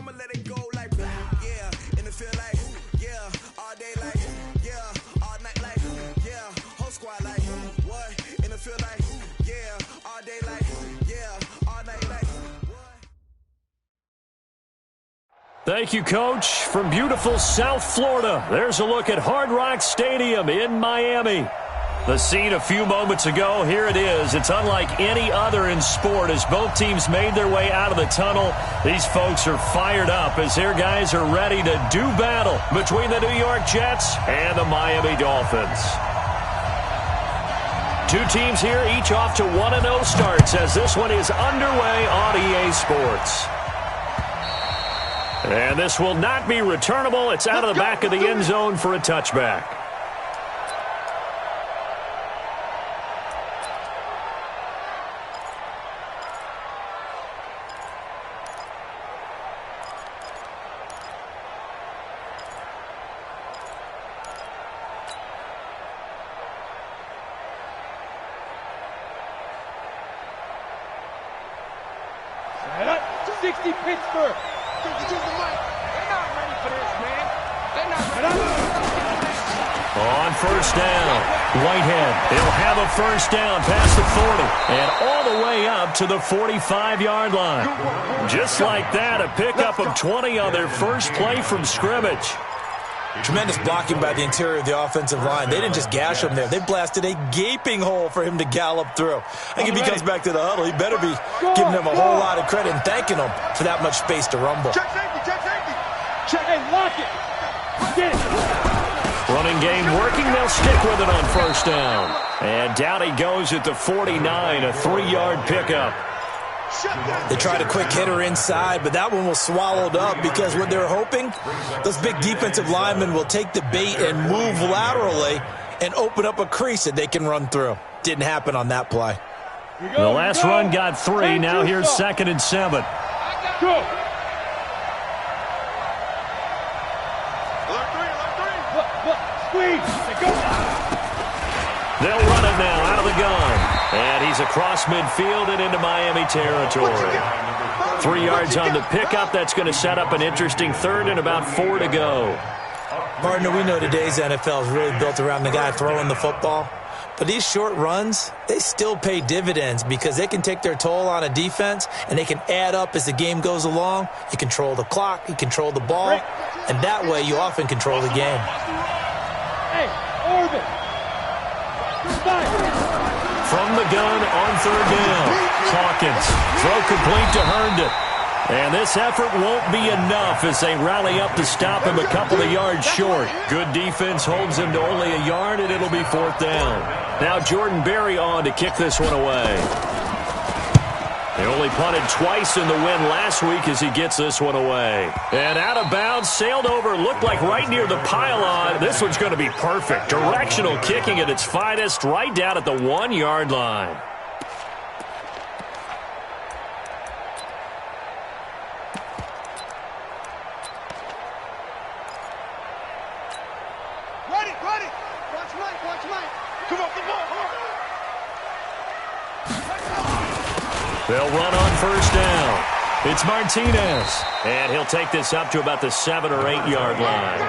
I'ma let it go like, yeah. And it feel like, yeah. All day like, yeah. All night like, yeah. Whole squad like, what? And it feel like, yeah. All day like, yeah. All night like, what? Thank you, Coach. From beautiful South Florida, there's a look at Hard Rock Stadium in Miami. The scene a few moments ago, here it is. It's unlike any other in sport as both teams made their way out of the tunnel. These folks are fired up as their guys are ready to do battle between the New York Jets and the Miami Dolphins. Two teams here, each off to 1-0 starts as this one is underway on EA Sports. And this will not be returnable. It's out of the back of the end zone for a touchback. Pittsburgh. They're not ready for this, man. They're not ready. On first down, Whitehead. He'll have a first down past the 40 and all the way up to the 45-yard line. Just like that, a pickup of 20 on their first play from scrimmage. Tremendous blocking by the interior of the offensive line. They didn't just gash him there. They blasted a gaping hole for him to gallop through. I think if he comes back to the huddle, he better be giving them a whole lot of credit and thanking them for that much space to rumble. Check safety, check safety. Check, hey, lock it. Get it. Running game working. They'll stick with it on first down. And down he goes at the 49, a 3-yard pickup. They tried a quick hitter inside, but that one was swallowed up because what they're hoping, those big defensive linemen will take the bait and move laterally and open up a crease that they can run through. Didn't happen on that play. The last run got 3. Now here's 2nd and 7. Go. Squeeze. Go. They'll run it now out of the gun. And he's across midfield and into Miami territory. 3 yards on the pickup. That's going to set up an interesting third and about 4 to go. Partner, we know today's NFL is really built around the guy throwing the football. But these short runs, they still pay dividends because they can take their toll on a defense and they can add up as the game goes along. You control the clock, you control the ball, and that way you often control the game. Hey, Orban. From the gun on third down, Hawkins. Throw complete to Herndon. And this effort won't be enough as they rally up to stop him a couple of yards short. Good defense holds him to only a yard, and it'll be 4th down. Now Jordan Berry on to kick this one away. They only punted twice in the win last week as he gets this one away. And out of bounds, sailed over, looked like right near the pylon. This one's going to be perfect. Directional kicking at its finest, right down at the 1-yard line. Ready. Watch Mike. Come on. They'll run on first down. It's Martinez. And he'll take this up to about the 7 or 8 yard line.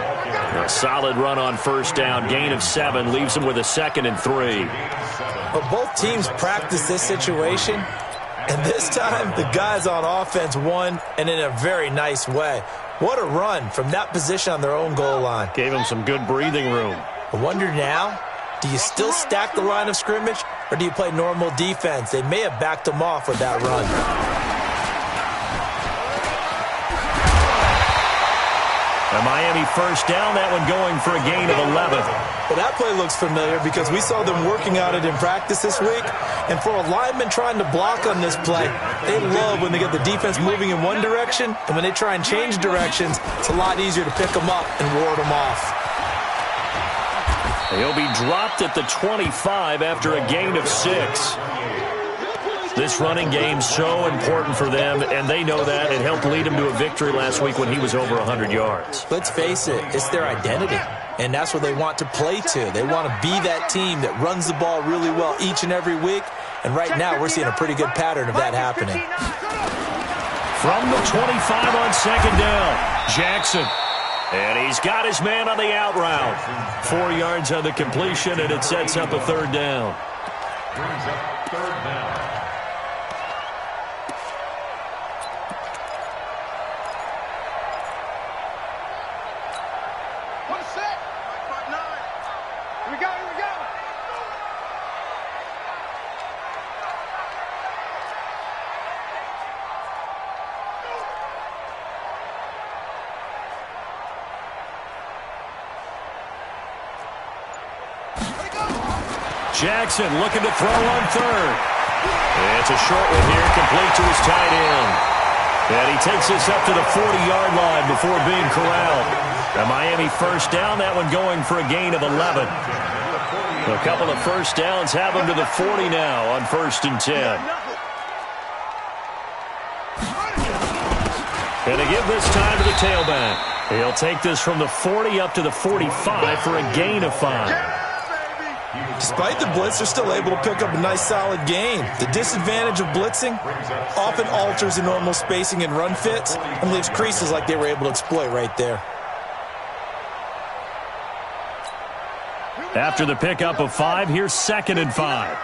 A solid run on first down. Gain of 7 leaves him with a 2nd and 3. But both teams practice this situation. And this time, the guys on offense won, and in a very nice way. What a run from that position on their own goal line. Gave him some good breathing room. I wonder now, do you still stack the line of scrimmage, or do you play normal defense? They may have backed them off with that run. A Miami first down, that one going for a gain of 11. Well, that play looks familiar because we saw them working on it in practice this week. And for a lineman trying to block on this play, they love when they get the defense moving in one direction, and when they try and change directions, it's a lot easier to pick them up and ward them off. He'll be dropped at the 25 after a gain of 6. This running game's so important for them, and they know that. It helped lead him to a victory last week when he was over 100 yards. Let's face it, it's their identity, and that's what they want to play to. They want to be that team that runs the ball really well each and every week, and right now we're seeing a pretty good pattern of that happening. From the 25 on second down, Jackson. And he's got his man on the out route. 4 yards on the completion, and it sets up a third down. Brings up third down. One set. 5-9. Here we go, here we go. Jackson looking to throw on third. It's a short one here, complete to his tight end. And he takes this up to the 40-yard line before being corralled. A Miami first down, that one going for a gain of 11. A couple of first downs have him to the 40 now on 1st and 10. And to give this time to the tailback. He'll take this from the 40 up to the 45 for a gain of 5. Despite the blitz, they're still able to pick up a nice solid gain. The disadvantage of blitzing often alters the normal spacing and run fits and leaves creases like they were able to exploit right there. After the pickup of 5, here's 2nd and 5.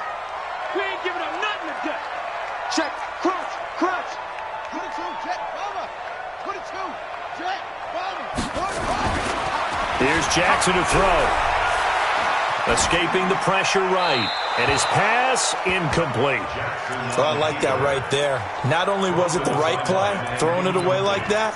We ain't giving up nothing today. Check, crunch, crunch. 22, jet, bomber. 22, jet, bomber. Here's Jackson to throw. Escaping the pressure right. And his pass incomplete. So I like that right there. Not only was it the right play, throwing it away like that,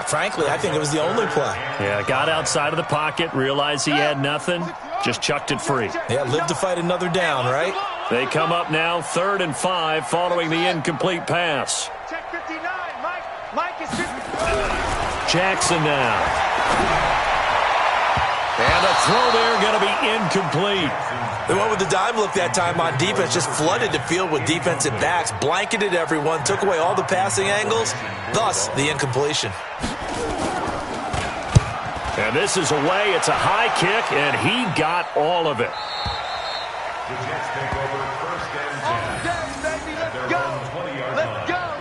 frankly, I think it was the only play. Yeah, got outside of the pocket, realized he had nothing, just chucked it free. Yeah, live to fight another down, right? They come up now 3rd and 5 following the incomplete pass. Check 59, Mike is 59. Jackson now. And the throw there going to be incomplete. They went with the dime look that time on defense, just flooded the field with defensive backs, blanketed everyone, took away all the passing angles, thus the incompletion. And this is away. It's a high kick, and he got all of it. The Jets take over 1st and 10. Yes, baby, let's go. 20-yard Let's line. go.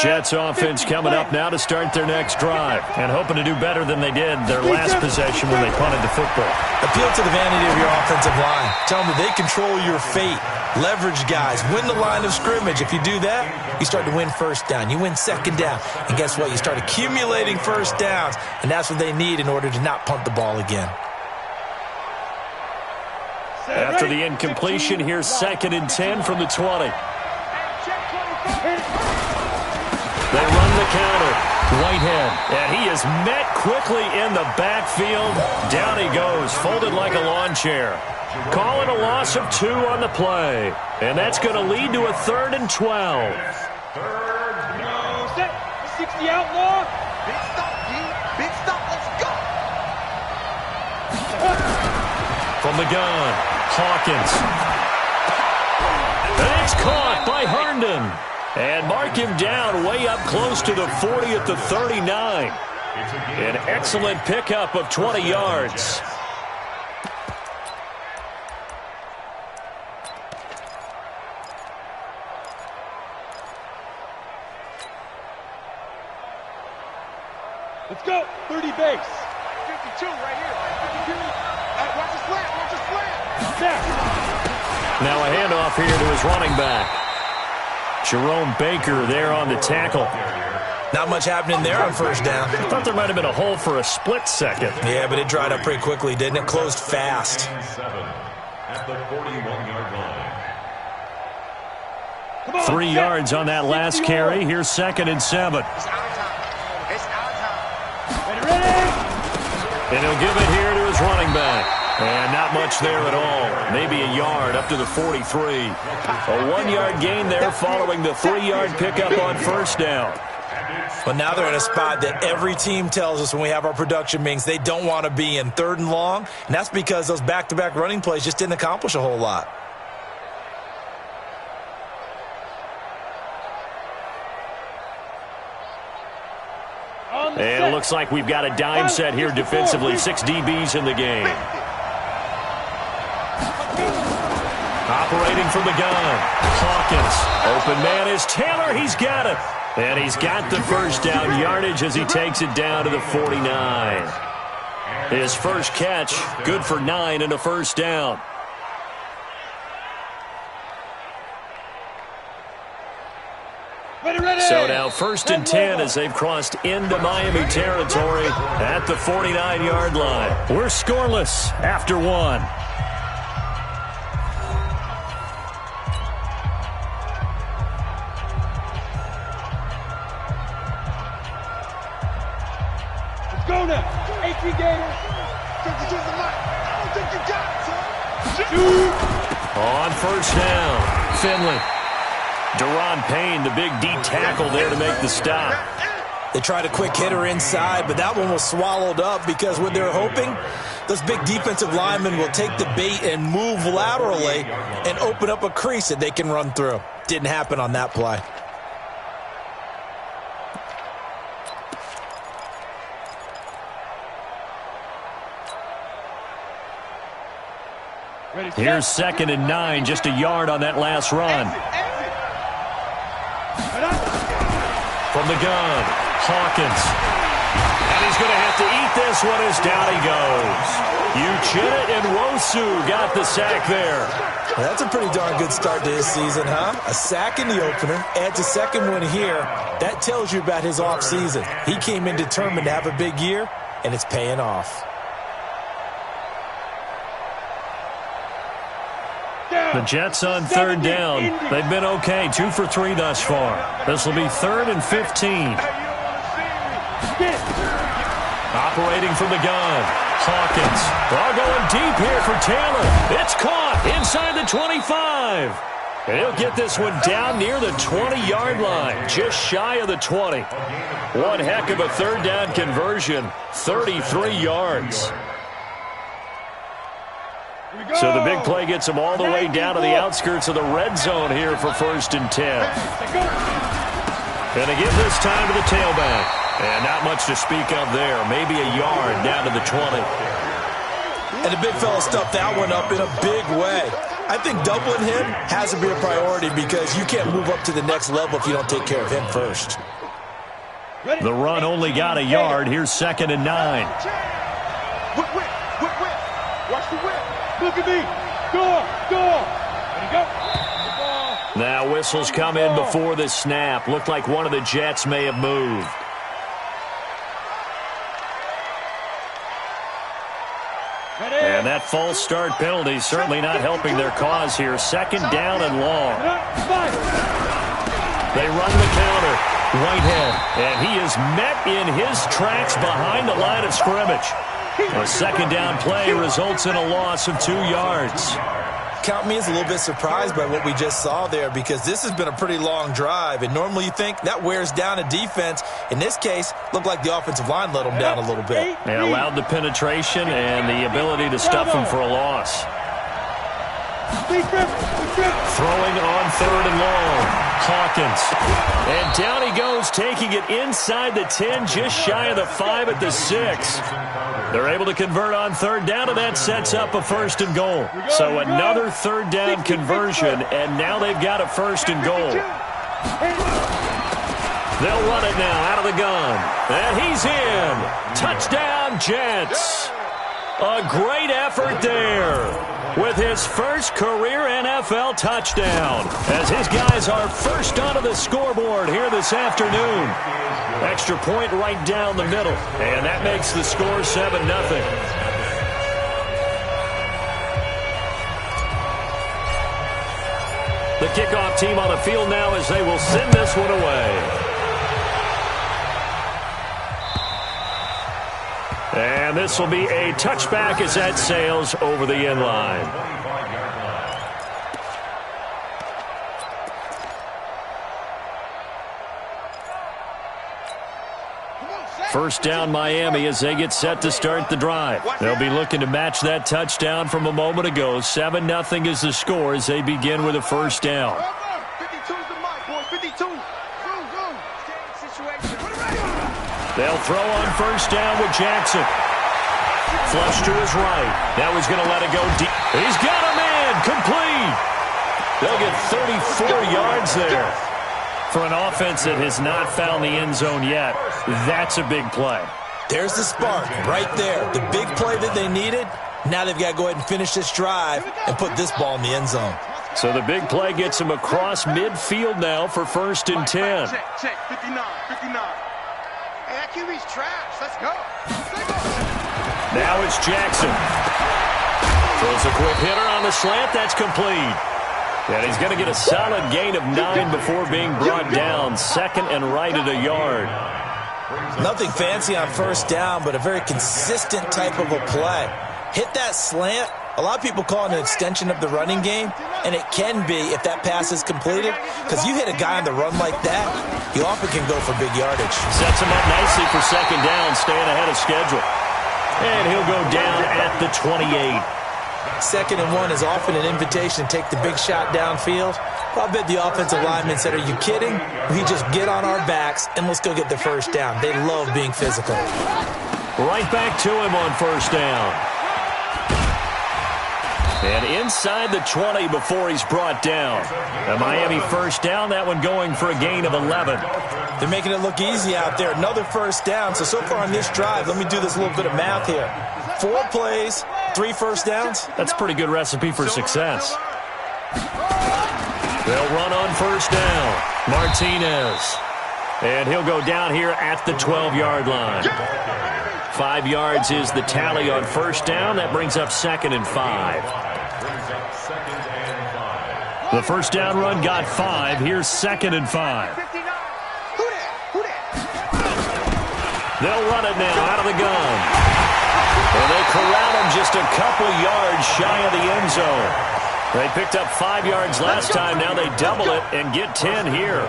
Jets offense coming up now to start their next drive and hoping to do better than they did their last possession when they punted the football. Appeal to the vanity of your offensive line. Tell them that they control your fate. Leverage guys. Win the line of scrimmage. If you do that, you start to win 1st down. You win 2nd down. And guess what? You start accumulating 1st downs. And that's what they need in order to not punt the ball again. After the incompletion, here's 2nd and 10 from the 20. They run the counter. Whitehead. And he is met quickly in the backfield. Down he goes, folded like a lawn chair. Calling a loss of 2 on the play. And that's going to lead to a 3rd and 12. Set. 60 outlaw. Big stop, D. Big stop. Let's go. From the gun, Hawkins. And it's caught by Herndon. And mark him down way up close to the 40 at the 39. An excellent pickup of 20 yards. Let's go. 30 base. 52 right here. 52. Watch the slant. Watch the slant. Set. Now a handoff here to his running back. Jerome Baker there on the tackle. Not much happening there on 1st down. I thought there might have been a hole for a split second. Yeah, but it dried up pretty quickly, didn't it? Closed fast. 7 at the 41-yard line. 3 yards on that last carry. Here's 2nd and 7. It's our time. It's our time. Ready? And he'll give it here to his running back. And not much there at all. Maybe a yard up to the 43. A 1-yard gain there following the 3-yard pickup on 1st down. But now they're in a spot that every team tells us when we have our production meetings they don't want to be in, 3rd and long. And that's because those back-to-back running plays just didn't accomplish a whole lot. And looks like we've got a dime set here defensively. 6 DBs in the game. Operating from the gun, Hawkins. Open man is Taylor. He's got it. And he's got the first down yardage as he takes it down to the 49. His first catch, good for 9 and a first down. So now 1st and 10 as they've crossed into Miami territory at the 49-yard line. We're scoreless after 1. Let's go now. 18 Gators. I don't think you got it, son. On first down, Finley. Deron Payne, the big D tackle there to make the stop. They tried a quick hitter inside, but that one was swallowed up because what they're hoping, those big defensive linemen will take the bait and move laterally and open up a crease that they can run through. Didn't happen on that play. Here's 2nd and 9, just a yard on that last run. From the gun, Hawkins. And he's going to have to eat this one as down he goes. Uchenna and Wosu got the sack there. That's a pretty darn good start to his season, huh? A sack in the opener, adds a second one here. That tells you about his offseason. He came in determined to have a big year, and it's paying off. The Jets on 3rd down. They've been okay, 2 for 3 thus far. This will be 3rd and 15. Operating from the gun, Hawkins. Ball going deep here for Taylor. It's caught inside the 25. And he'll get this one down near the 20-yard line, just shy of the 20. One heck of a 3rd down conversion, 33 yards. So the big play gets him all the way down to the outskirts of the red zone here for 1st and 10. Going to give this time to the tailback. And not much to speak of there. Maybe a yard down to the 20. And the big fella stuffed that one up in a big way. I think doubling him has to be a priority because you can't move up to the next level if you don't take care of him first. The run only got a yard. Here's 2nd and 9. Whip. Watch the whip. Look at me. Go. There you go. Now whistles come in before the snap. Looked like one of the Jets may have moved. And that false start penalty certainly not helping their cause here. 2nd down and long. They run the counter. Whitehead. And he is met in his tracks behind the line of scrimmage. A 2nd down play results in a loss of 2 yards. Count me as a little bit surprised by what we just saw there because this has been a pretty long drive, and normally you think that wears down a defense. In this case, looked like the offensive line let them down a little bit. They allowed the penetration and the ability to stuff them for a loss. Throwing on 3rd and long. Hawkins. And down he goes, taking it inside the 10, just shy of the 5 at the 6. They're able to convert on 3rd down, and that sets up a 1st and goal. So another 3rd down conversion, and now they've got a 1st and goal. They'll run it now out of the gun. And he's in. Touchdown, Jets. A great effort there with his first career NFL touchdown as his guys are first onto the scoreboard here this afternoon. Extra point right down the middle, and that makes the score 7-0. The kickoff team on the field now as they will send this one away. And this will be a touchback as that sails over the end line. First down Miami as they get set to start the drive. They'll be looking to match that touchdown from a moment ago. 7-0 is the score as they begin with a first down. 52's the mark, boys. 52. Go. They'll throw on first down with Jackson. Flush to his right. Now he's going to let it go deep. He's got a man. Complete. They'll get 34 yards there. For an offense that has not found the end zone yet, that's a big play. There's the spark right there. The big play that they needed. Now they've got to go ahead and finish this drive and put this ball in the end zone. So the big play gets him across midfield now for 1st and 10. Check, 59. Hey, that QB's trash. Let's go. Now it's Jackson. Throws a quick hitter on the slant. That's complete. And he's going to get a solid gain of 9 before being brought down. 2nd and right at a yard. Nothing fancy on first down, but a very consistent type of a play. Hit that slant. A lot of people call it an extension of the running game, and it can be if that pass is completed, because you hit a guy on the run like that, you often can go for big yardage. Sets him up nicely for 2nd down, staying ahead of schedule. And he'll go down at the 28. 2nd and 1 is often an invitation to take the big shot downfield. I bet the offensive lineman said, are you kidding? We just get on our backs and let's go get the first down. They love being physical. Right back to him on first down. And inside the 20 before he's brought down. A Miami first down, that one going for a gain of 11. They're making it look easy out there. Another first down. So far on this drive, let me do this little bit of math here. 4 plays, 3 first downs. That's a pretty good recipe for success. They'll run on first down. Martinez. And he'll go down here at the 12-yard line. 5 yards is the tally on first down. That brings up 2nd and 5. The first down run got 5. Here's 2nd and 5. They'll run it now out of the gun. And they corral him just a couple yards shy of the end zone. They picked up 5 yards last time. Now they double it and get 10 here.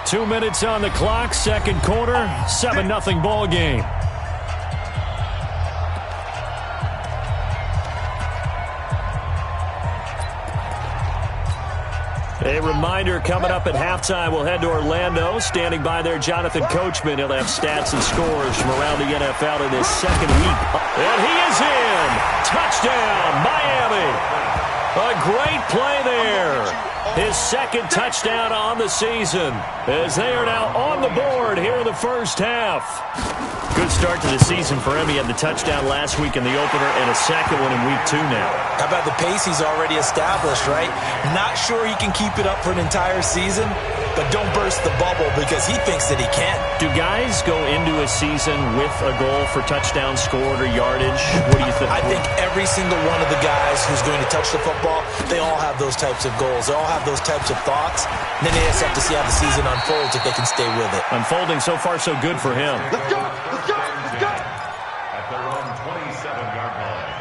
2 minutes on the clock, 2nd quarter, 7-0 ball game. A reminder coming up at halftime, we'll head to Orlando. Standing by there, Jonathan Coachman. He'll have stats and scores from around the NFL in his 2nd week. And he is in. Touchdown, Miami. A great play there. His 2nd touchdown on the season as they are now on the board here in the first half. Good start to the season for him. He had the touchdown last week in the opener and a 2nd one in week 2 now. How about the pace he's already established, right? Not sure he can keep it up for an entire season, but don't burst the bubble because he thinks that he can. Do guys go into a season with a goal for touchdown scored or yardage? What do you think? I think every single one of the guys who's going to touch the football, they all have those types of goals. They all have those types of thoughts. And then they just have to see how the season unfolds if they can stay with it. Unfolding so far so good for him. Let's go! Let's go! Let's go! At their own 27-yard line.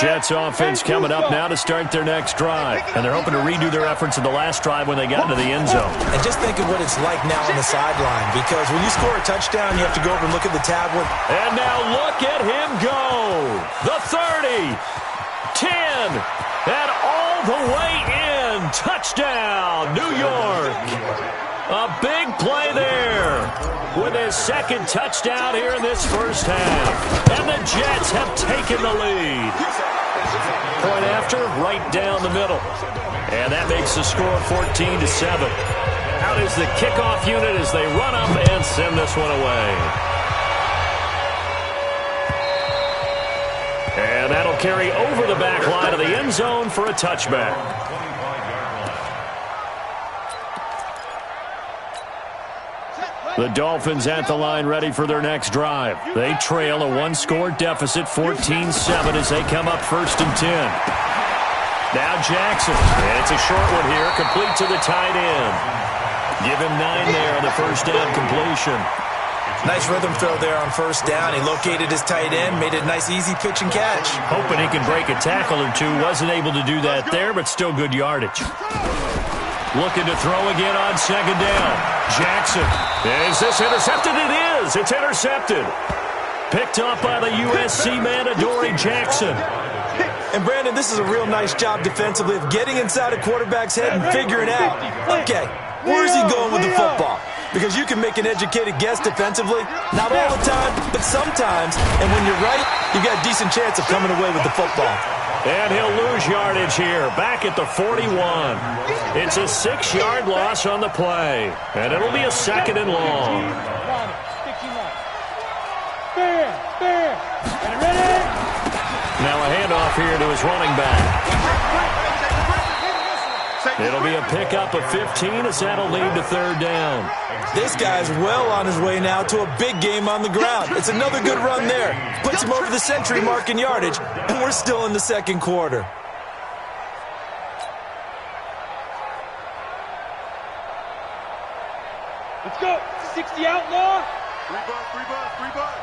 Jets offense coming up now to start their next drive. And they're hoping to redo their efforts in the last drive when they got into the end zone. And just think of what it's like now on the sideline, because when you score a touchdown, you have to go over and look at the tablet. And now look at him go. The 30, 10, and all the way in. Touchdown, New York. A big play there with his 2nd touchdown here in this first half. And the Jets have taken the lead. Point after, right down the middle. And that makes the score 14-7. Out is the kickoff unit as they run up and send this one away. And that'll carry over the back line of the end zone for a touchback. The Dolphins at the line ready for their next drive. They trail a 1-score deficit, 14-7 as they come up 1st and 10. Now Jackson. And it's a short one here, complete to the tight end. Give him 9 there on the first down completion. Nice rhythm throw there on first down. He located his tight end, made a nice easy pitch and catch. Hoping he can break a tackle or two. Wasn't able to do that there, but still good yardage. Looking to throw again on 2nd down. Jackson. Is this intercepted? It is. It's intercepted. Picked up by the USC man, Adoree Jackson. And, Brandon, this is a real nice job defensively of getting inside a quarterback's head and figuring out, okay, Where's he going with the football? Because you can make an educated guess defensively. Not all the time, but sometimes. And when you're right, you've got a decent chance of coming away with the football. And he'll lose yardage here, back at the 41. It's a 6-yard loss on the play, and it'll be a 2nd and long. Now a handoff here to his running back. It'll be a pickup of 15 as that'll lead to 3rd down. This guy's well on his way now to a big game on the ground. It's another good run there. Puts him over the century mark in yardage, and we're still in the 2nd quarter. Let's go. 60 outlaw. 3 butt.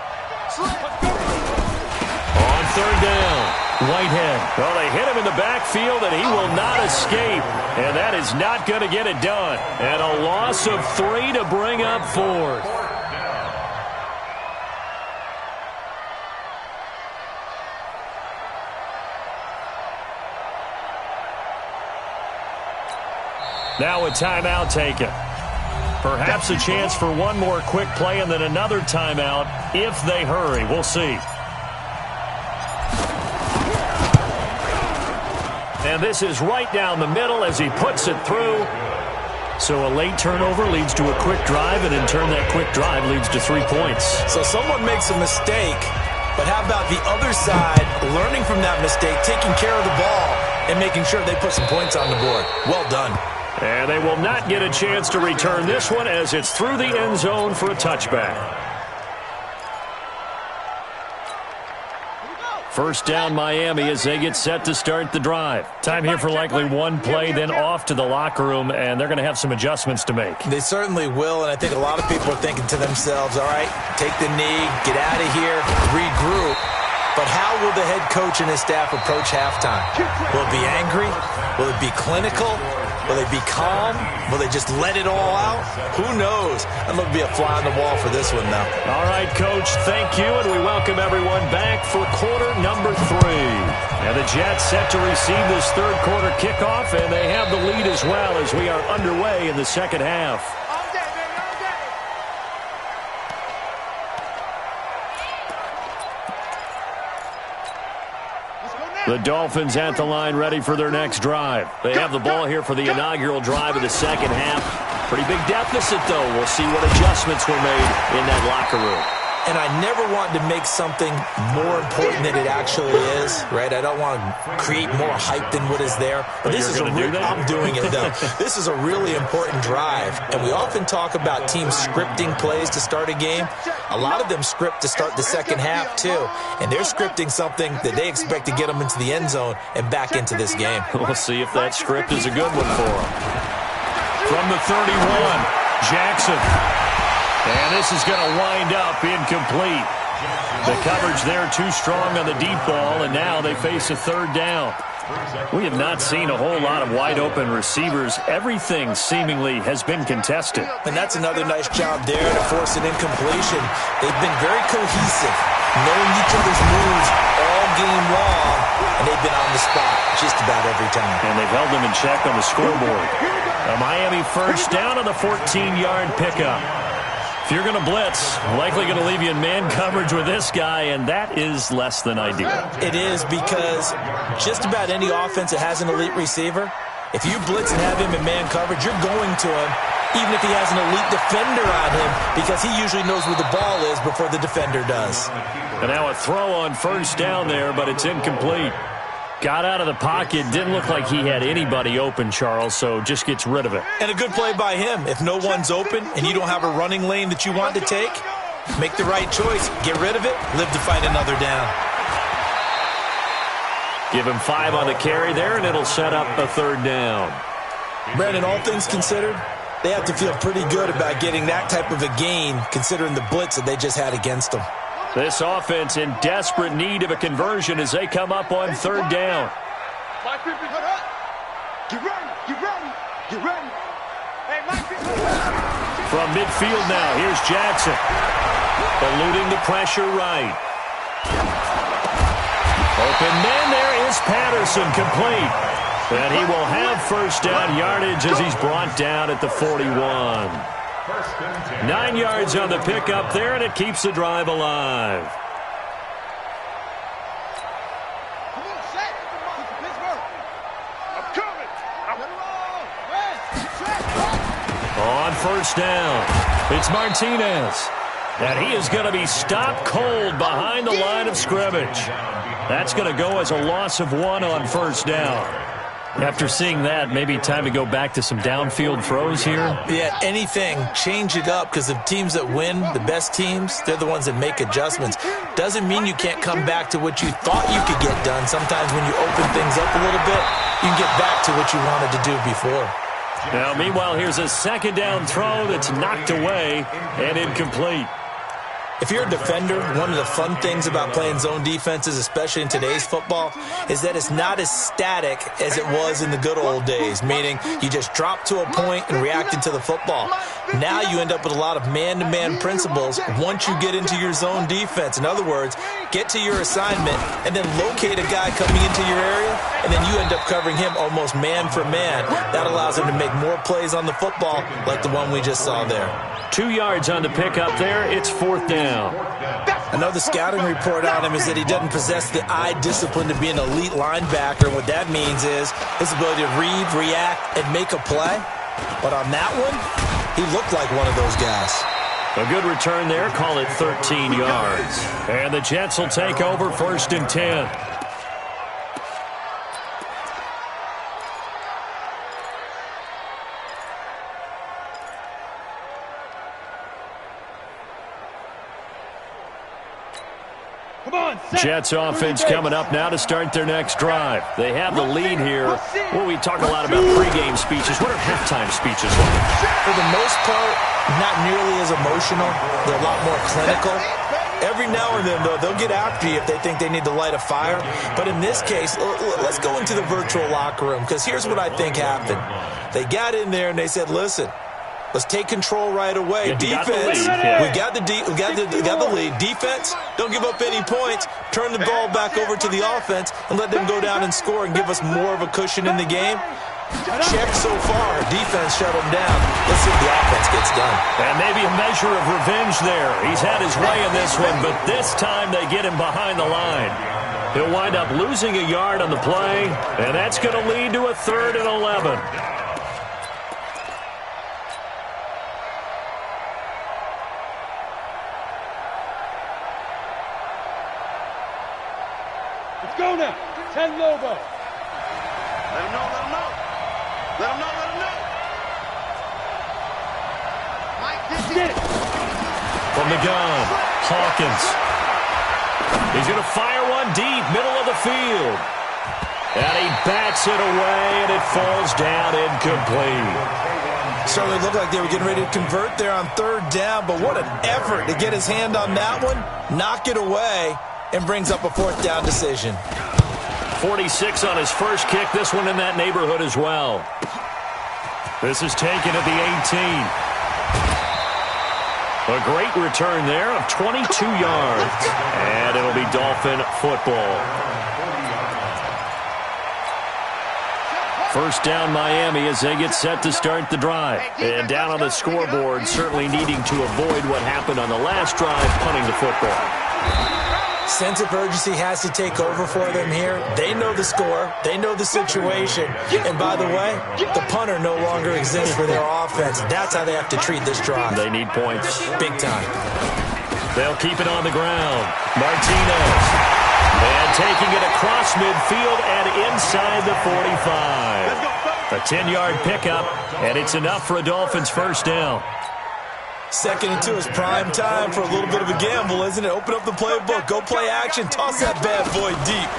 On 3rd down, Whitehead. Well, they hit him in the backfield, and he will not escape. And that is not going to get it done. And a loss of 3 to bring up 4th. Now a timeout taken. Perhaps a chance for one more quick play and then another timeout if they hurry. We'll see. And this is right down the middle as he puts it through. So a late turnover leads to a quick drive, and in turn that quick drive leads to 3 points. So someone makes a mistake, but how about the other side learning from that mistake, taking care of the ball, and making sure they put some points on the board? Well done. And they will not get a chance to return this one as it's through the end zone for a touchback. First down Miami as they get set to start the drive. Time here for likely one play, then off to the locker room, and they're going to have some adjustments to make. They certainly will, and I think a lot of people are thinking to themselves, all right, take the knee, get out of here, regroup. But how will the head coach and his staff approach halftime? Will it be angry? Will it be clinical? Will they be calm? Will they just let it all out? Who knows? I'm going to be a fly on the wall for this one, though. All right, Coach, thank you, and we welcome everyone back for quarter number 3. And the Jets set to receive this 3rd quarter kickoff, and they have the lead as well as we are underway in the 2nd half. The Dolphins at the line ready for their next drive. They have the ball here for the inaugural drive of the 2nd half. Pretty big deficit, though. We'll see what adjustments were made in that locker room. And I never want to make something more important than it actually is, right? I don't want to create more hype than what is there. But this is I'm doing it, though. This is a really important drive. And we often talk about teams scripting plays to start a game. A lot of them script to start the 2nd half, too. And they're scripting something that they expect to get them into the end zone and back into this game. We'll see if that script is a good one for them. From the 31, Jackson. And this is going to wind up incomplete. The coverage there too strong on the deep ball, and now they face a 3rd down. We have not seen a whole lot of wide-open receivers. Everything seemingly has been contested. And that's another nice job there to force an incompletion. They've been very cohesive, knowing each other's moves all game long, and they've been on the spot just about every time. And they've held them in check on the scoreboard. A Miami first down on the 14-yard pickup. If you're going to blitz, likely going to leave you in man coverage with this guy, and that is less than ideal. It is, because just about any offense that has an elite receiver, if you blitz and have him in man coverage, you're going to him, even if he has an elite defender on him, because he usually knows where the ball is before the defender does. And now a throw on first down there, but it's incomplete. Got out of the pocket, didn't look like he had anybody open, Charles, so just gets rid of it. And a good play by him. If no one's open and you don't have a running lane that you want to take, make the right choice. Get rid of it, live to fight another down. Give him 5 on the carry there, and it'll set up a 3rd down. Brandon, all things considered, they have to feel pretty good about getting that type of a gain, considering the blitz that they just had against them. This offense in desperate need of a conversion as they come up on 3rd down. From midfield now, here's Jackson. Eluding the pressure right. Open man, there is Patterson, complete. And he will have first down yardage as he's brought down at the 41. 9 yards on the pickup there, and it keeps the drive alive. On first down, it's Martinez. And he is going to be stopped cold behind the line of scrimmage. That's going to go as a loss of 1 on first down. After seeing that, maybe time to go back to some downfield throws here. Yeah, anything. Change it up, because the teams that win, the best teams, they're the ones that make adjustments. Doesn't mean you can't come back to what you thought you could get done. Sometimes when you open things up a little bit, you can get back to what you wanted to do before. Now, meanwhile, here's a second down throw that's knocked away and incomplete. If you're a defender, one of the fun things about playing zone defenses, especially in today's football, is that it's not as static as it was in the good old days, meaning you just drop to a point and reacted to the football. Now you end up with a lot of man-to-man principles once you get into your zone defense. In other words, get to your assignment and then locate a guy coming into your area, and then you end up covering him almost man for man. That allows him to make more plays on the football like the one we just saw there. 2 yards on the pickup there. It's fourth down. I know the scouting report on him is that he doesn't possess the eye discipline to be an elite linebacker. What that means is his ability to read, react, and make a play. But on that one, he looked like one of those guys. A good return there. Call it 13 yards. And the Jets will take over first and 10. Jets offense coming up now to start their next drive. They have the lead here. Well, we talk a lot about pregame speeches. What are halftime speeches like? For the most part, not nearly as emotional. They're a lot more clinical. Every now and then, though, they'll get after you if they think they need to light a fire. But in this case, let's go into the virtual locker room, because here's what I think happened. They got in there and they said, listen, let's take control right away. Defense, we got the lead. Defense, don't give up any points. Turn the ball back over to the offense and let them go down and score and give us more of a cushion in the game. Check so far. Defense shut them down. Let's see if the offense gets done. And maybe a measure of revenge there. He's had his way in this one, but this time they get him behind the line. He'll wind up losing a yard on the play, and that's going to lead to a 3rd and 11. Go now. 10 Lobo. Let him know, let him know. Let him know, let him know. Get it. From the gun, Hawkins. He's going to fire one deep, middle of the field. And he bats it away, and it falls down incomplete. Certainly looked like they were getting ready to convert there on 3rd down, but what an effort to get his hand on that one, knock it away, and brings up a 4th down decision. 46 on his first kick. This one in that neighborhood as well. This is taken at the 18. A great return there of 22 yards. And it'll be Dolphin football. First down Miami as they get set to start the drive. And down on the scoreboard, certainly needing to avoid what happened on the last drive, punting the football. Sense of urgency has to take over for them here. They know the score. They know the situation. And by the way, the punter no longer exists for their offense. That's how they have to treat this drive. They need points. Big time. They'll keep it on the ground. Martinez. And taking it across midfield and inside the 45. A 10-yard pickup, and it's enough for a Dolphins first down. 2nd and 2 is prime time for a little bit of a gamble, isn't it? Open up the playbook, go play action, toss that bad boy deep.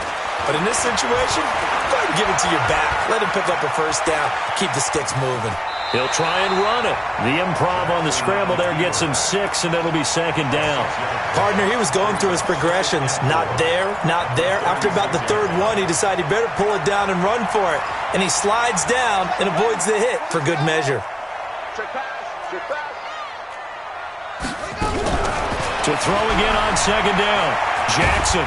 But in this situation, go ahead and give it to your back. Let him pick up a first down, keep the sticks moving. He'll try and run it. The improv on the scramble there gets him 6, and it'll be 2nd down. Partner, he was going through his progressions. Not there, not there. After about the 3rd one, he decided he better pull it down and run for it. And he slides down and avoids the hit for good measure. Check pass, check pass. To throw again on 2nd down. Jackson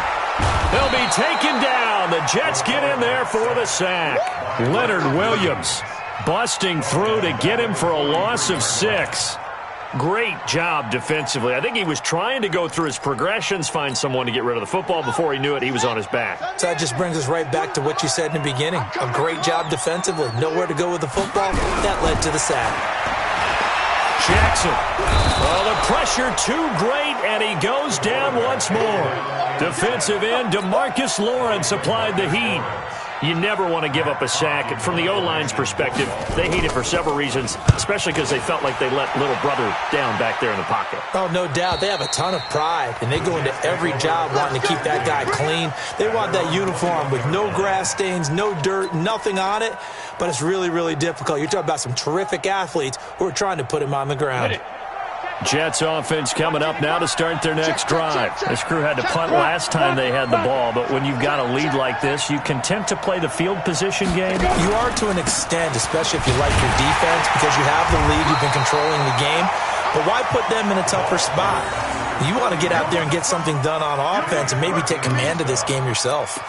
He'll be taken down. The Jets get in there for the sack. Leonard Williams busting through to get him for a loss of 6. Great job defensively. I think he was trying to go through his progressions, find someone to get rid of the football. Before he knew it, he was on his back. So that just brings us right back to what you said in the beginning. A great job defensively. Nowhere to go with the football. That led to the sack. Jackson. Oh, the pressure too great, and he goes down once more. Defensive end DeMarcus Lawrence applied the heat. You never want to give up a sack. From the O-line's perspective, they hate it for several reasons, especially because they felt like they let little brother down back there in the pocket. Oh, no doubt. They have a ton of pride, and they go into every job wanting to keep that guy clean. They want that uniform with no grass stains, no dirt, nothing on it, but it's really, really difficult. You're talking about some terrific athletes who are trying to put him on the ground. Jets offense coming up now to start their next drive. This crew had to punt last time they had the ball, but when you've got a lead like this, you content to play the field position game? You are to an extent, especially if you like your defense, because you have the lead, you've been controlling the game. But why put them in a tougher spot? You want to get out there and get something done on offense and maybe take command of this game yourself.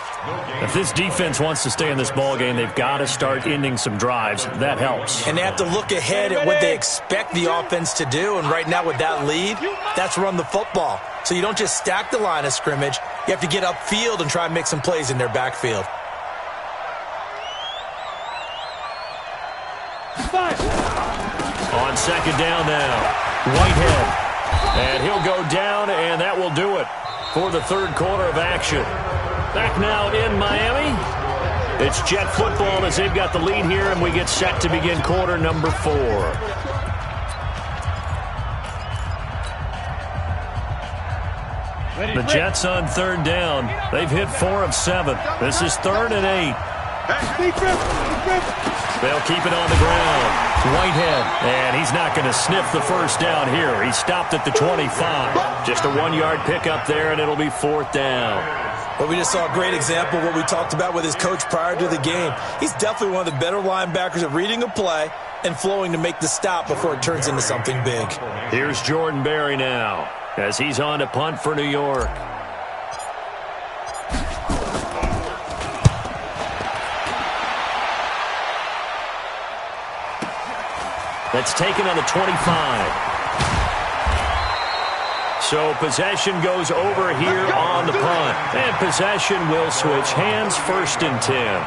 If this defense wants to stay in this ball game, they've got to start ending some drives. That helps. And they have to look ahead at what they expect the offense to do. And right now with that lead, that's run the football. So you don't just stack the line of scrimmage. You have to get upfield and try and make some plays in their backfield. On second down now, Whitehead. And he'll go down, and that will do it for the third quarter of action. Back now in Miami. It's Jet football as they've got the lead here, and we get set to begin quarter number 4. The Jets on third down. They've hit 4 of 7. This is 3rd and 8. They'll keep it on the ground. Whitehead, and he's not going to sniff the first down here. He stopped at the 25. Just a 1-yard pickup there, and it'll be 4th down. Well, we just saw a great example of what we talked about with his coach prior to the game. He's definitely one of the better linebackers at reading a play and flowing to make the stop before it turns into something big. Here's Jordan Berry now as he's on to punt for New York. That's taken on the 25. So possession goes over here on the punt. And possession will switch hands, 1st and 10.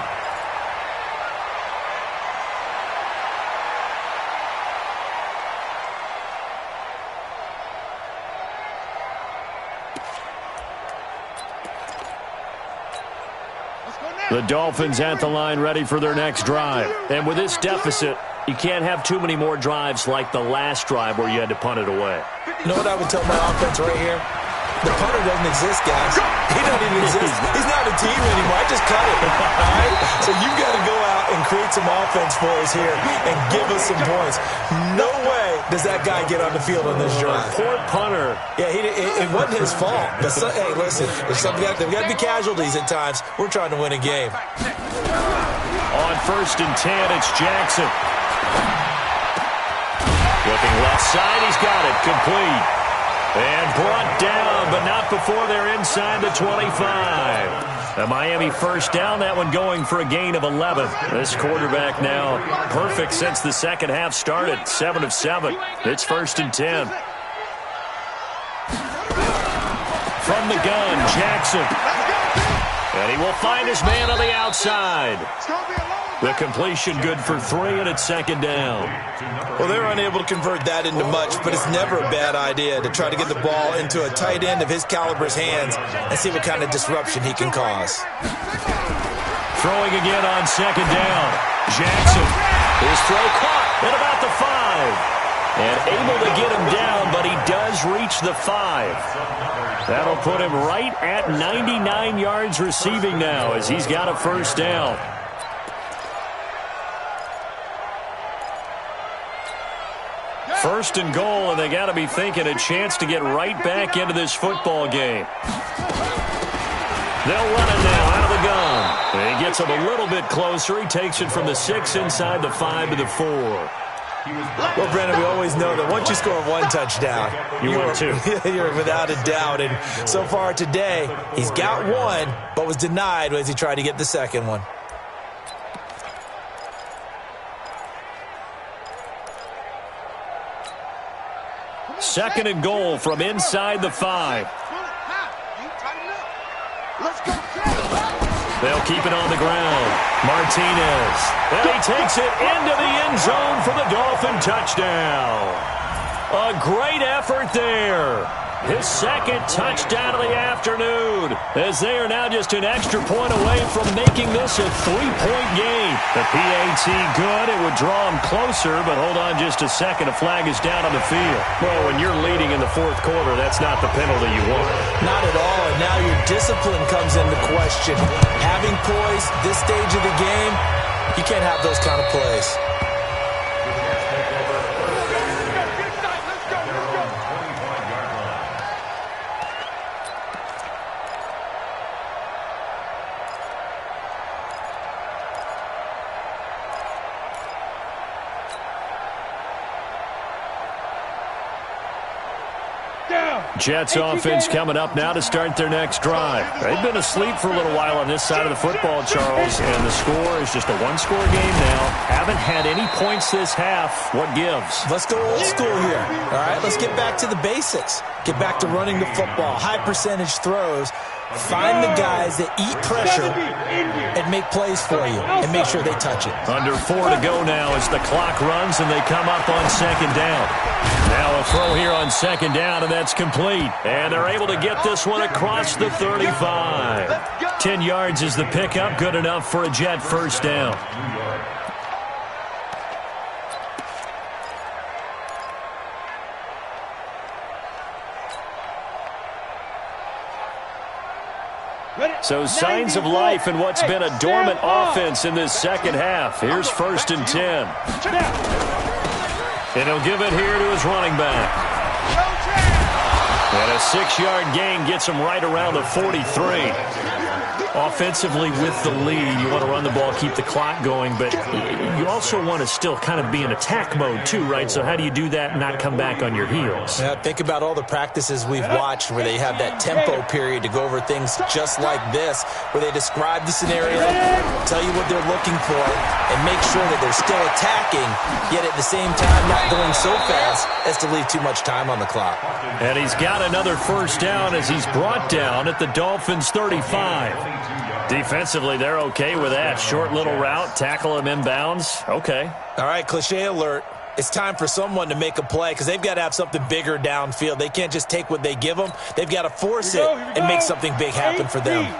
The Dolphins at the line ready for their next drive. And with this deficit, you can't have too many more drives like the last drive where you had to punt it away. You know what I would tell my offense right here? The punter doesn't exist, guys. He doesn't even exist. He's not a team anymore. I just cut it. All right? So you've got to go out and create some offense for us here and give us some points. No way does that guy get on the field on this drive. Poor punter. Yeah, it wasn't his fault. But hey, listen, there's got to be casualties at times. We're trying to win a game. On 1st and 10, it's Jackson. Looking left side, he's got it. Complete. And brought down, but not before they're inside the 25. The Miami first down, that one going for a gain of 11. This quarterback now perfect since the second half started. 7 of 7. It's 1st and 10. From the gun, Jackson. And he will find his man on the outside. The completion good for 3, and it's 2nd down. Well, they're unable to convert that into much, but it's never a bad idea to try to get the ball into a tight end of his caliber's hands and see what kind of disruption he can cause. Throwing again on 2nd down. Jackson. His throw caught at about the 5. And able to get him down, but he does reach the 5. That'll put him right at 99 yards receiving now as he's got a first down. First and goal, and they got to be thinking a chance to get right back into this football game. They'll run it now out of the gun. And he gets him a little bit closer. He takes it from the 6 inside the 5 to the 4. Well, Brandon, we always know that once you score one touchdown, you're without a doubt. And so far today, he's got one, but was denied as he tried to get the second one. Second and goal from inside the 5. They'll keep it on the ground. Martinez. And he takes it into the end zone for the Dolphin touchdown. A great effort there. His second touchdown of the afternoon, as they are now just an extra point away from making this a 3-point game. The PAT good. It would draw him closer, but hold on just a second. A flag is down on the field. Well, when you're leading in the fourth quarter, that's not the penalty you want. Not at all, and now your discipline comes into question. Having poise this stage of the game, you can't have those kind of plays. Jets offense coming up now to start their next drive. They've been asleep for a little while on this side of the football, Charles, and the score is just a one-score game now. Haven't had any points this half. What gives? Let's go old school here. All right, let's get back to the basics. Get back to running the football, high percentage throws. Find the guys that eat pressure and make plays for you and make sure they touch it. Under 4 to go now as the clock runs and they come up on second down. Now a throw here on second down, and that's complete. And they're able to get this one across the 35. 10 yards is the pickup, good enough for a Jet first down. So signs of life in what's been a dormant offense in this second half. Here's 1st and 10. And he'll give it here to his running back. And a 6-yard gain gets him right around the 43. Offensively with the lead, you want to run the ball, keep the clock going, but you also want to still kind of be in attack mode too, right? So how do you do that and not come back on your heels? Yeah, think about all the practices we've watched where they have that tempo period to go over things just like this, where they describe the scenario, tell you what they're looking for, and make sure that they're still attacking, yet at the same time not going so fast as to leave too much time on the clock. And he's got another first down as he's brought down at the Dolphins' 35. Defensively, they're okay with that. Short little route, tackle him inbounds. Okay. All right, cliche alert. It's time for someone to make a play because they've got to have something bigger downfield. They can't just take what they give them. They've got to force it and make something big happen for them.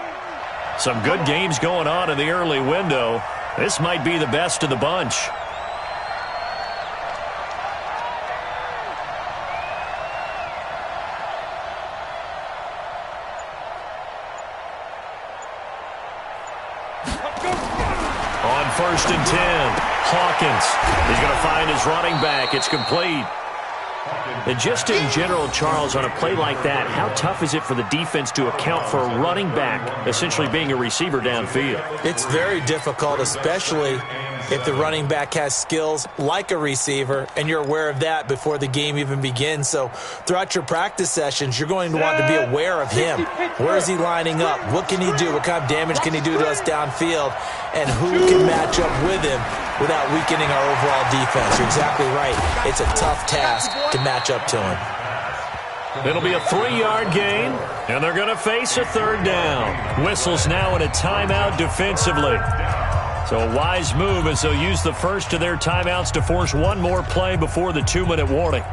Some good games going on in the early window. This might be the best of the bunch. On 1st and 10, Hawkins. He's going to find his running back. It's complete. And just in general, Charles, on a play like that, how tough is it for the defense to account for a running back essentially being a receiver downfield? It's very difficult, especially if the running back has skills like a receiver, and you're aware of that before the game even begins. So throughout your practice sessions, you're going to want to be aware of him. Where is he lining up? What can he do? What kind of damage can he do to us downfield? And who can match up with him without weakening our overall defense? You're exactly right. It's a tough task to match up to him. It'll be a 3-yard gain, and they're going to face a 3rd down. Whistles now in a timeout defensively. So a wise move as they'll use the first of their timeouts to force one more play before the 2-minute warning.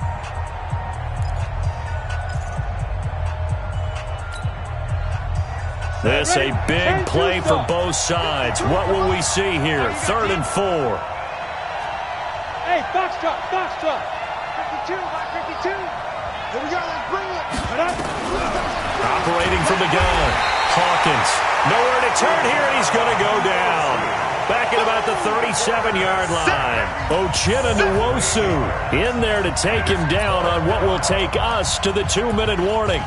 This a big play for both sides. What will we see here? 3rd and 4. Hey, box drop, box drop. 52, 52. Here we go, let's bring it. Operating from the gun. Hawkins. Nowhere to turn here, and he's going to go down. Back at about the 37-yard line. Uchenna Nwosu in there to take him down on what will take us to the 2-minute warning.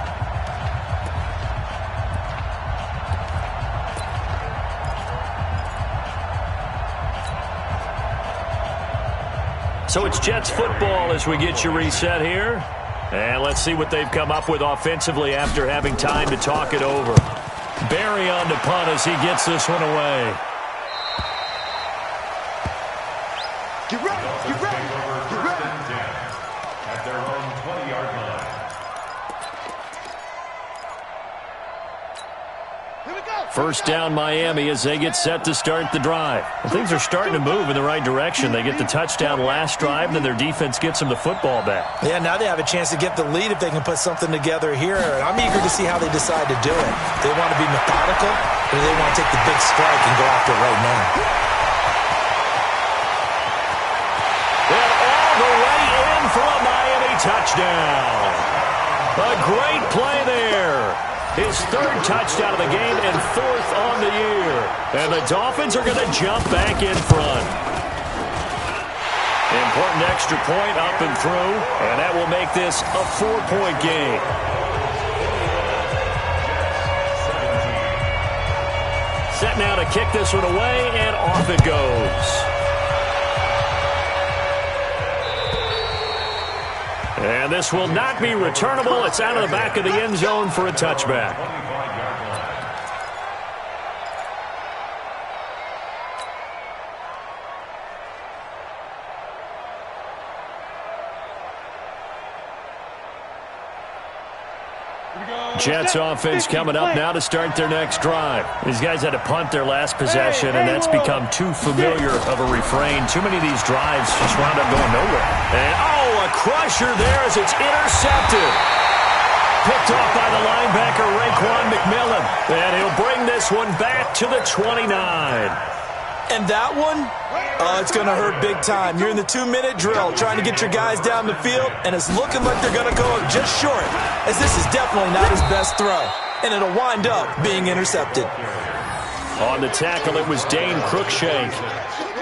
So it's Jets football as we get you reset here. And let's see what they've come up with offensively after having time to talk it over. Barry on the punt as he gets this one away. Get ready, get ready, get ready. At their own 20-yard line. First down Miami as they get set to start the drive. Well, things are starting to move in the right direction. They get the touchdown last drive, then their defense gets them the football back. Yeah, now they have a chance to get the lead if they can put something together here. I'm eager to see how they decide to do it. Do they want to be methodical, or do they want to take the big strike and go after it right now? And all the way in for a Miami touchdown. A great play there. His third touchdown of the game and fourth on the year. And the Dolphins are going to jump back in front. Important extra point up and through, and that will make this a 4-point game. Set now to kick this one away, and off it goes. And this will not be returnable. It's out of the back of the end zone for a touchback. Jets offense coming up now to start their next drive. These guys had to punt their last possession, and that's become too familiar of a refrain. Too many of these drives just wound up going nowhere. And, a crusher there as it's intercepted. Picked off by the linebacker, Raekwon McMillan. And he'll bring this one back to the 29. And that one, it's going to hurt big time. You're in the 2-minute drill trying to get your guys down the field, and it's looking like they're going to go just short, as this is definitely not his best throw, and it'll wind up being intercepted. On the tackle, it was Dane Cruikshank.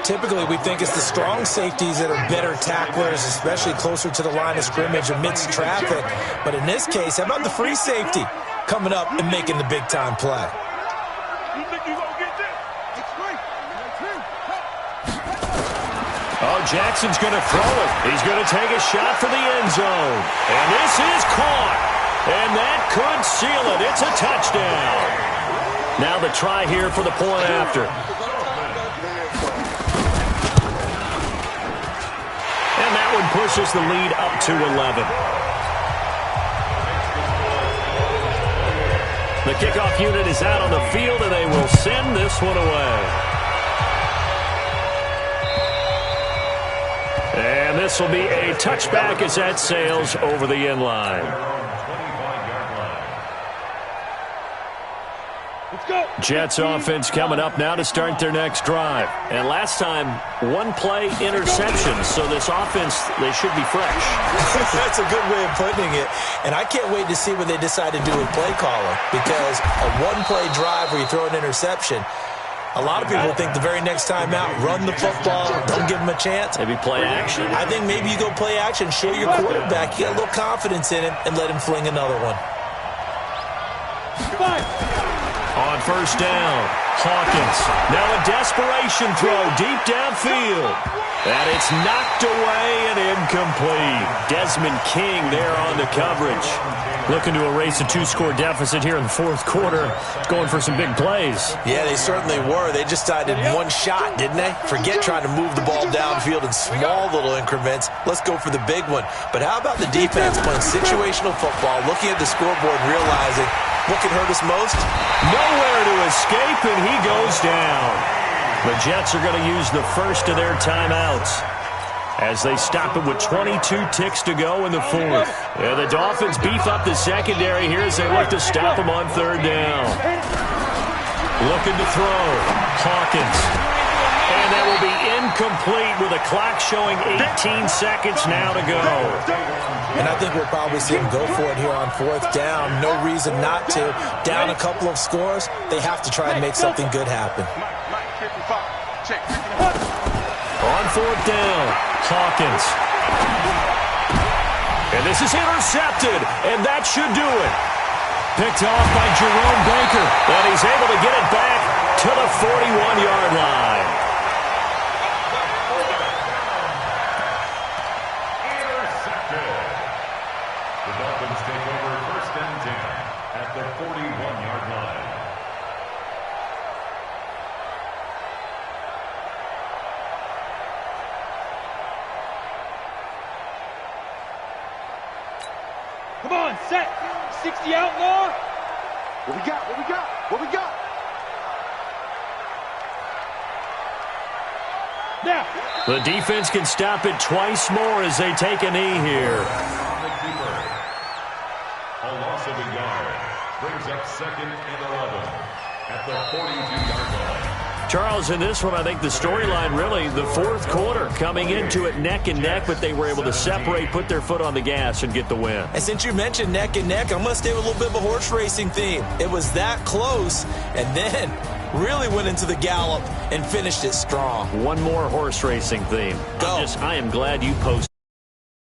Typically, we think it's the strong safeties that are better tacklers, especially closer to the line of scrimmage amidst traffic. But in this case, how about the free safety coming up and making the big-time play? You think you're going to get this? It's right. Jackson's going to throw it. He's going to take a shot for the end zone. And this is caught. And that could seal it. It's a touchdown. Now the try here for the point after. And that one pushes the lead up to 11. The kickoff unit is out on the field, and they will send this one away. And this will be a touchback as that sails over the end line. Jets offense coming up now to start their next drive. And last time, one play interception. So this offense, they should be fresh. That's a good way of putting it. And I can't wait to see what they decide to do with play calling. Because a one-play drive where you throw an interception, a lot of people think the very next time out, run the football, don't give him a chance. Maybe play action. I think maybe you go play action, show your quarterback, you got a little confidence in him, and let him fling another one. On first down, Hawkins. Now a desperation throw deep downfield. And it's knocked away and incomplete. Desmond King there on the coverage. Looking to erase a 2-score deficit here in the fourth quarter. Going for some big plays. Yeah, they certainly were. They just decided one shot, didn't they? Forget trying to move the ball downfield in small little increments. Let's go for the big one. But how about the defense playing situational football, looking at the scoreboard and realizing what can hurt us most? Nowhere to escape, and he goes down. The Jets are going to use the first of their timeouts as they stop it with 22 ticks to go in the fourth. And the Dolphins beef up the secondary here as they look to stop them on third down. Looking to throw. Hawkins. And that will be incomplete with a clock showing 18 seconds now to go. And I think we'll probably see them go for it here on fourth down. No reason not to. Down a couple of scores, they have to try and make something good happen. On fourth down, Hawkins. And this is intercepted, and that should do it. Picked off by Jerome Baker, and he's able to get it back to the 41-yard line. Come on, set. 60 outlaw. What we got? What we got? What we got? Now. The defense can stop it twice more as they take a knee here. On the keeper. A loss of a yard. Brings up 2nd and 11 at the 42-yard line. Charles, in this one, I think the storyline really, the fourth quarter, coming into it neck and neck, but they were able to separate, put their foot on the gas, and get the win. And since you mentioned neck and neck, I'm going to stay with a little bit of a horse racing theme. It was that close, and then really went into the gallop and finished it strong. One more horse racing theme. Go. I am glad you posted.